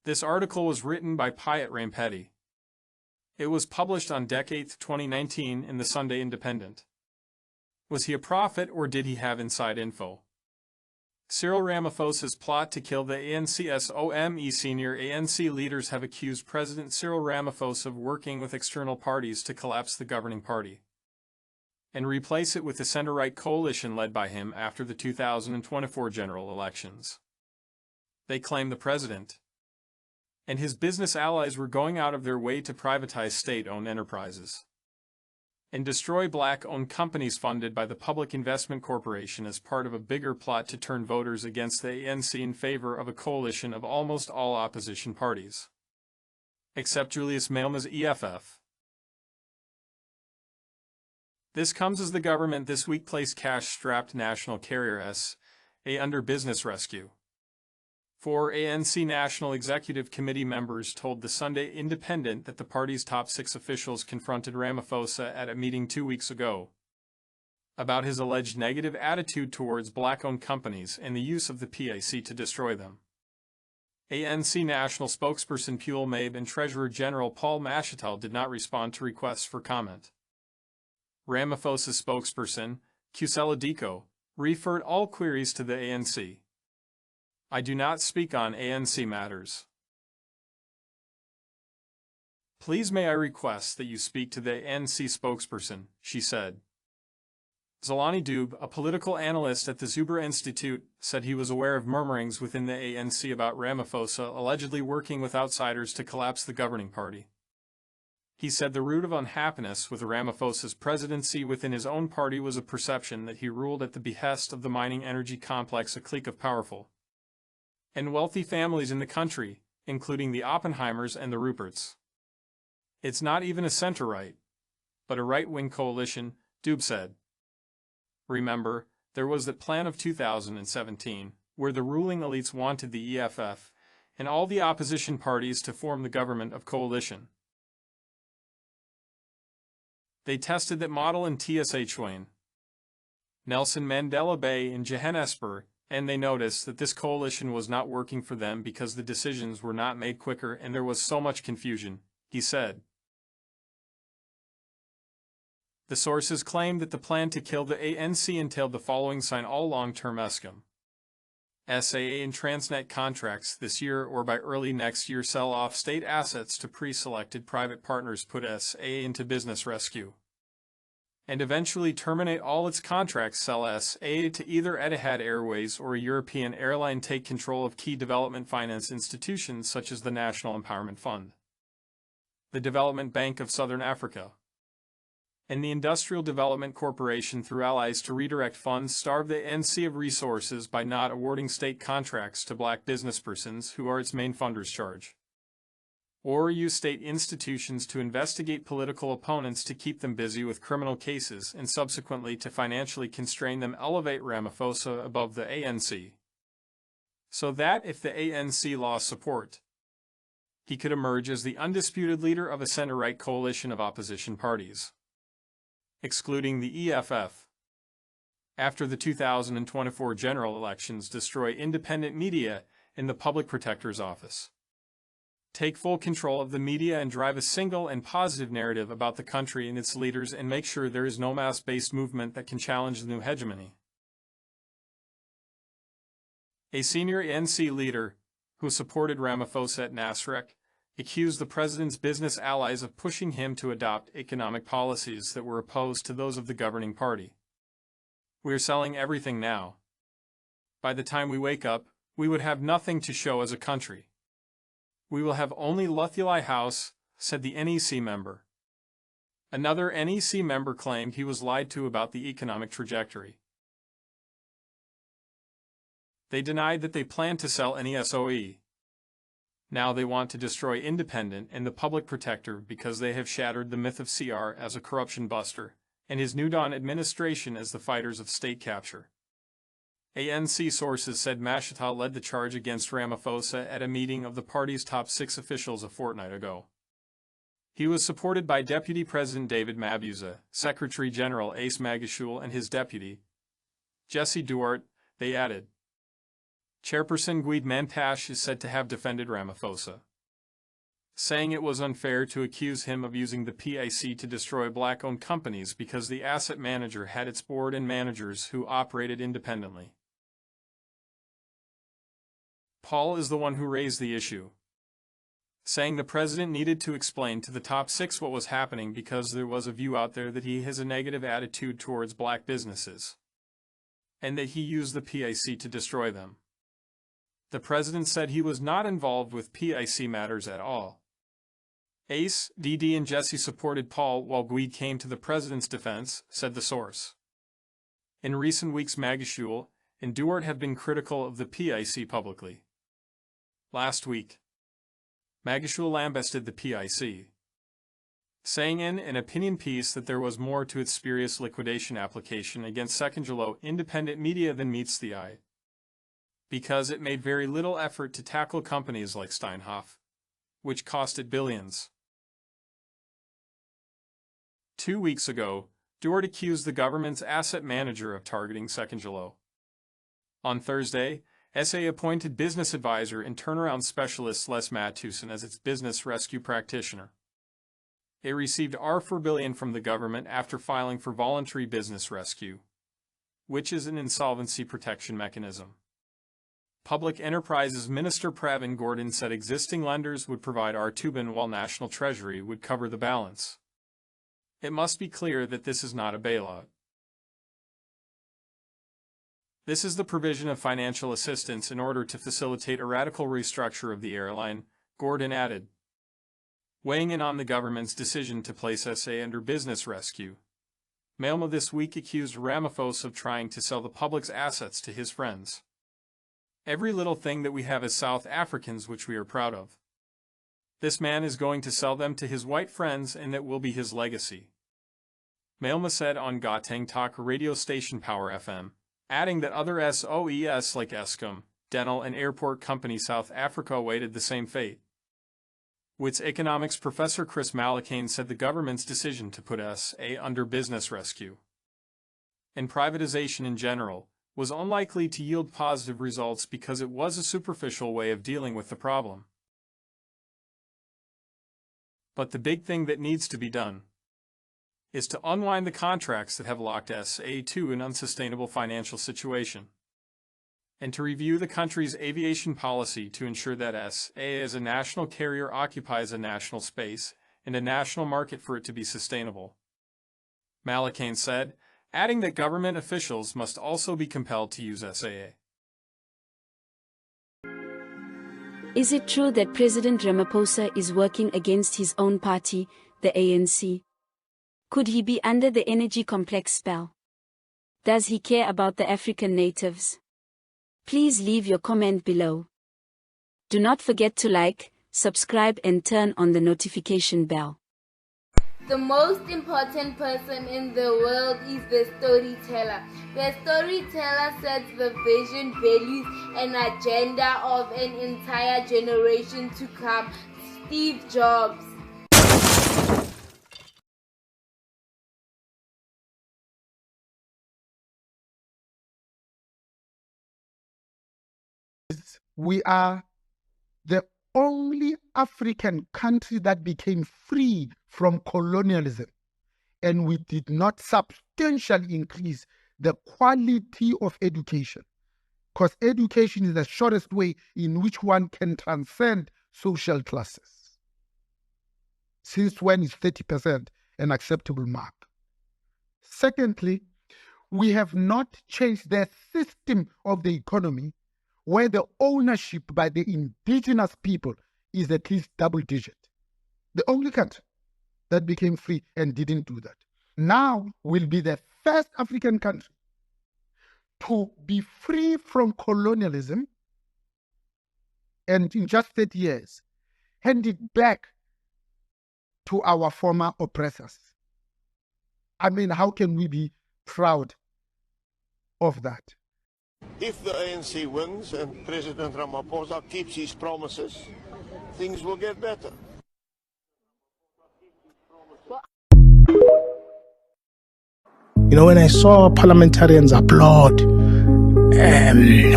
This article was written by Payat Rampetti. It was published on Dec 8, 2019 in the Sunday Independent. Was he a prophet or did he have inside info? Cyril Ramaphosa's plot to kill the ANC. Senior ANC leaders have accused President Cyril Ramaphosa of working with external parties to collapse the governing party and replace it with the center-right coalition led by him after the 2024 general elections. They claim the president and his business allies were going out of their way to privatize state-owned enterprises and destroy black-owned companies funded by the Public Investment Corporation as part of a bigger plot to turn voters against the ANC in favor of a coalition of almost all opposition parties, except Julius Malema's EFF. This comes as the government this week placed cash-strapped national carrier SA under business rescue. Four ANC National Executive Committee members told the Sunday Independent that the party's top 6 officials confronted Ramaphosa at a meeting 2 weeks ago about his alleged negative attitude towards black-owned companies and the use of the PAC to destroy them. ANC National Spokesperson Puel Mabe and Treasurer General Paul Mashatile did not respond to requests for comment. Ramaphosa's spokesperson, Kusela Diko, referred all queries to the ANC. I do not speak on ANC matters. Please may I request that you speak to the ANC spokesperson, she said. Zolani Dube, a political analyst at the Zuber Institute, said he was aware of murmurings within the ANC about Ramaphosa allegedly working with outsiders to collapse the governing party. He said the root of unhappiness with Ramaphosa's presidency within his own party was a perception that he ruled at the behest of the mining energy complex, a clique of powerful and wealthy families in the country, including the Oppenheimers and the Ruperts. It's not even a center-right, but a right-wing coalition, Dube said. Remember, there was that plan of 2017, where the ruling elites wanted the EFF and all the opposition parties to form the government of coalition. They tested that model in TSH Nelson Mandela Bay and Johannesburg, and they noticed that this coalition was not working for them because the decisions were not made quicker and there was so much confusion, he said. The sources claimed that the plan to kill the ANC entailed the following: sign all long-term Eskom SAA and Transnet contracts this year or by early next year, sell off state assets to pre-selected private partners, put SAA into business rescue, and eventually terminate all its contracts, sell SAA to either Etihad Airways or a European airline, take control of key development finance institutions such as the National Empowerment Fund, the Development Bank of Southern Africa, and the Industrial Development Corporation through allies to redirect funds, starve the ANC of resources by not awarding state contracts to black businesspersons who are its main funders, charge or use state institutions to investigate political opponents to keep them busy with criminal cases and subsequently to financially constrain them, elevate Ramaphosa above the ANC, so that if the ANC lost support, he could emerge as the undisputed leader of a center-right coalition of opposition parties, excluding the EFF. After the 2024 general elections, destroy independent media in the Public Protector's Office, take full control of the media and drive a single and positive narrative about the country and its leaders, and make sure there is no mass-based movement that can challenge the new hegemony. A senior ANC leader, who supported Ramaphosa at Nasrec, accused the president's business allies of pushing him to adopt economic policies that were opposed to those of the governing party. We are selling everything now. By the time we wake up, we would have nothing to show as a country. We will have only Luthuli House, said the NEC member. Another NEC member claimed he was lied to about the economic trajectory. They denied that they planned to sell any SOE. Now they want to destroy Independent and the Public Protector because they have shattered the myth of CR as a corruption buster and his New Dawn administration as the fighters of state capture. ANC sources said Mashatile led the charge against Ramaphosa at a meeting of the party's top 6 officials a fortnight ago. He was supported by Deputy President David Mabuza, Secretary General Ace Magashule and his deputy, Jesse Duarte, they added. Chairperson Guide Mantash is said to have defended Ramaphosa, saying it was unfair to accuse him of using the PIC to destroy black-owned companies because the asset manager had its board and managers who operated independently. Paul is the one who raised the issue, saying the president needed to explain to the top six what was happening because there was a view out there that he has a negative attitude towards black businesses, and that he used the PIC to destroy them. The president said he was not involved with PIC matters at all. Ace, DD and Jesse supported Paul while Guide came to the president's defense, said the source. In recent weeks Magashule and Duarte have been critical of the PIC publicly. Last week, Magashule lambasted the PIC, saying in an opinion piece that there was more to its spurious liquidation application against Sekangelo independent media than meets the eye, because it made very little effort to tackle companies like Steinhoff, which cost it billions. 2 weeks ago, Duarte accused the government's asset manager of targeting Sekangelo. On Thursday, SA appointed business advisor and turnaround specialist Les Matuson as its business rescue practitioner. It received R4 billion from the government after filing for voluntary business rescue, which is an insolvency protection mechanism. Public Enterprises Minister Pravin Gordhan said existing lenders would provide R2 billion while National Treasury would cover the balance. It must be clear that this is not a bailout. This is the provision of financial assistance in order to facilitate a radical restructure of the airline, Gordhan added. Weighing in on the government's decision to place SA under business rescue, Malma this week accused Ramaphosa of trying to sell the public's assets to his friends. Every little thing that we have as South Africans which we are proud of. This man is going to sell them to his white friends and that will be his legacy. Malma said on Gauteng Talk radio station Power FM, adding that other SOEs like Eskom, Dental and Airport Company South Africa awaited the same fate. WITS economics professor Chris Malakane said the government's decision to put SA under business rescue and privatization in general was unlikely to yield positive results because it was a superficial way of dealing with the problem. But the big thing that needs to be done is to unwind the contracts that have locked SA to an unsustainable financial situation, and to review the country's aviation policy to ensure that SA as a national carrier occupies a national space and a national market for it to be sustainable. Malakane said, adding that government officials must also be compelled to use SAA. Is it true that President Ramaphosa is working against his own party, the ANC? Could he be under the energy complex spell? Does he care about the African natives? Please leave your comment below. Do not forget to like, subscribe and turn on the notification bell. The most important person in the world is the storyteller. The storyteller sets the vision, values, and agenda of an entire generation to come. Steve Jobs. We are the only African country that became free from colonialism, and we did not substantially increase the quality of education, because education is the shortest way in which one can transcend social classes. Since when is 30% an acceptable mark? Secondly, we have not changed the system of the economy where the ownership by the indigenous people is at least double digit. The only country that became free and didn't do that. Now will be the first African country to be free from colonialism and in just 30 years, hand it back to our former oppressors. I mean, how can we be proud of that? If the ANC wins and President Ramaphosa keeps his promises, things will get better. You know, when I saw parliamentarians applaud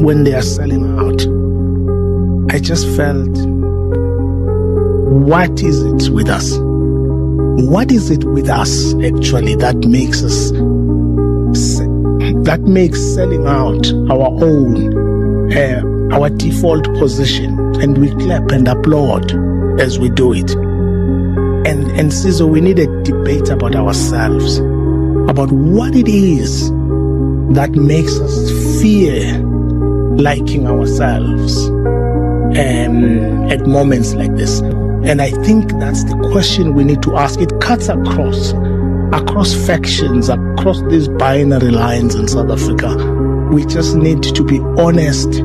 when they are selling out, I just felt, what is it with us? What is it with us actually that makes selling out our own, our default position, and we clap and applaud as we do it? And Sizo, we need a debate about ourselves, about what it is that makes us fear liking ourselves at moments like this. And I think that's the question we need to ask. It cuts across factions, across these binary lines in South Africa. We just need to be honest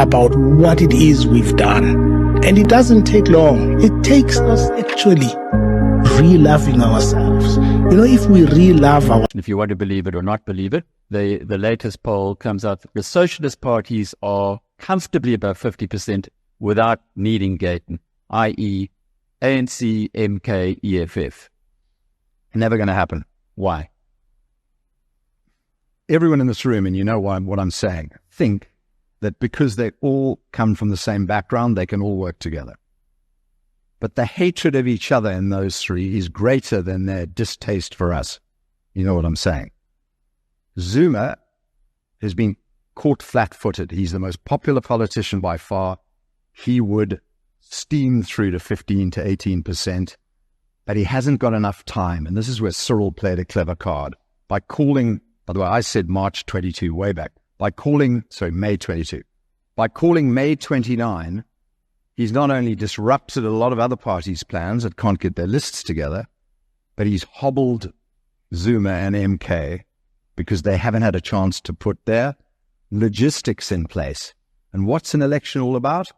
about what it is we've done. And it doesn't take long. It takes us actually re-loving ourselves. You know, if we re-love our... If you want to believe it or not believe it, the latest poll comes out that the socialist parties are comfortably above 50% without needing Gayton, i.e. ANC, MK, EFF. Never going to happen. Why? Everyone in this room, and you know what I'm saying, think that because they all come from the same background, they can all work together. But the hatred of each other in those three is greater than their distaste for us. You know what I'm saying? Zuma has been caught flat-footed. He's the most popular politician by far. He would steam through to 15 to 18%, but he hasn't got enough time. And this is where Cyril played a clever card. By calling, by the way, I said March 22 way back. May 22. By calling May 29, he's not only disrupted a lot of other parties' plans that can't get their lists together, but he's hobbled Zuma and MK because they haven't had a chance to put their logistics in place. And what's an election all about?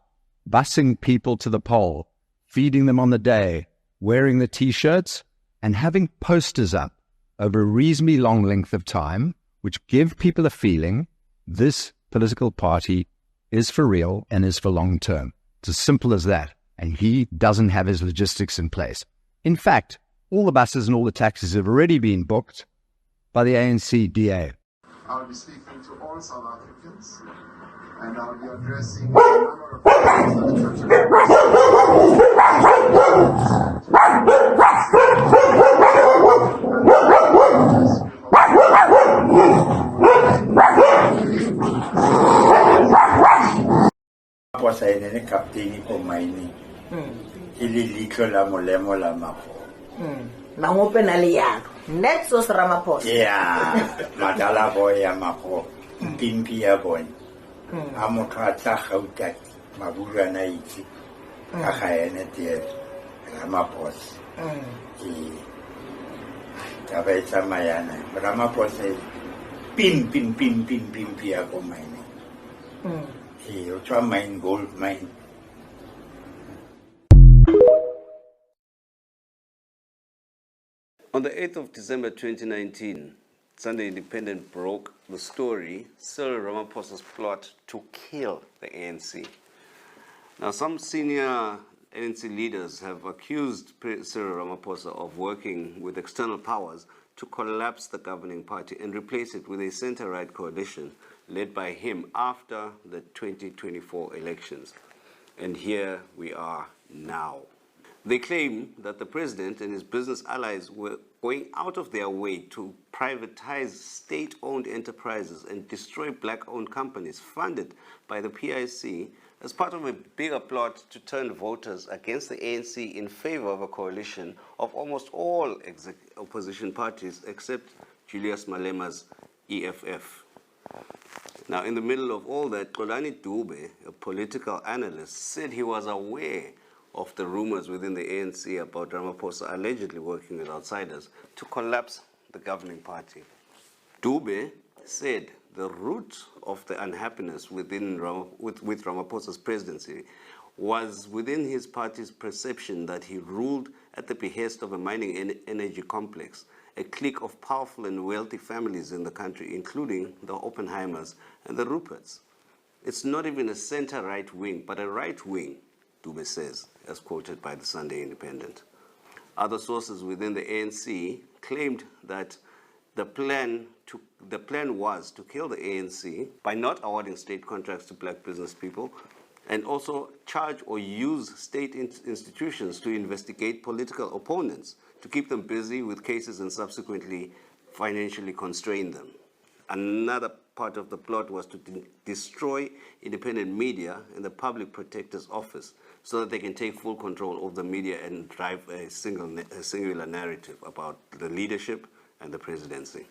Busing people to the poll, feeding them on the day, wearing the T-shirts, and having posters up over a reasonably long length of time, which give people a feeling this political party is for real and is for long term. It's as simple as that. And he doesn't have his logistics in place. In fact, all the buses and all the taxis have already been booked by the ANC DA. I'll be speaking to all South Africans, and I'll be addressing a number of questions that Ramaphosa ene kapteni ko maine ile litlo la molemo la mago na ngope na le yalo netso se Ramaphosa madala boya mago pimpi ya bona a motho a tla gauta mabura na itse ka ga ene tie Ramaphosa ka ba etsa mayana Ramaphosa pin ya ko maine mine, gold mine. On the 8th of December 2019, Sunday Independent broke the story, Cyril Ramaphosa's plot to kill the ANC. Now, some senior ANC leaders have accused Cyril Ramaphosa of working with external powers to collapse the governing party and replace it with a center-right coalition led by him after the 2024 elections. And here we are now. They claim that the president and his business allies were going out of their way to privatize state-owned enterprises and destroy black-owned companies funded by the PIC as part of a bigger plot to turn voters against the ANC in favor of a coalition of almost all opposition parties except Julius Malema's EFF. Now, in the middle of all that, Xolani Dube, a political analyst, said he was aware of the rumors within the ANC about Ramaphosa allegedly working with outsiders to collapse the governing party. Dube said the root of the unhappiness with Ramaphosa's presidency was within his party's perception that he ruled at the behest of a mining and energy complex, a clique of powerful and wealthy families in the country, including the Oppenheimers and the Ruperts. It's not even a center-right wing, but a right wing, Dube says, as quoted by the Sunday Independent. Other sources within the ANC claimed that the plan the plan was to kill the ANC by not awarding state contracts to black business people, and also charge or use state institutions to investigate political opponents, to keep them busy with cases and subsequently financially constrain them. Another part of the plot was to destroy independent media and the Public Protector's Office so that they can take full control of the media and drive a singular narrative about the leadership and the presidency.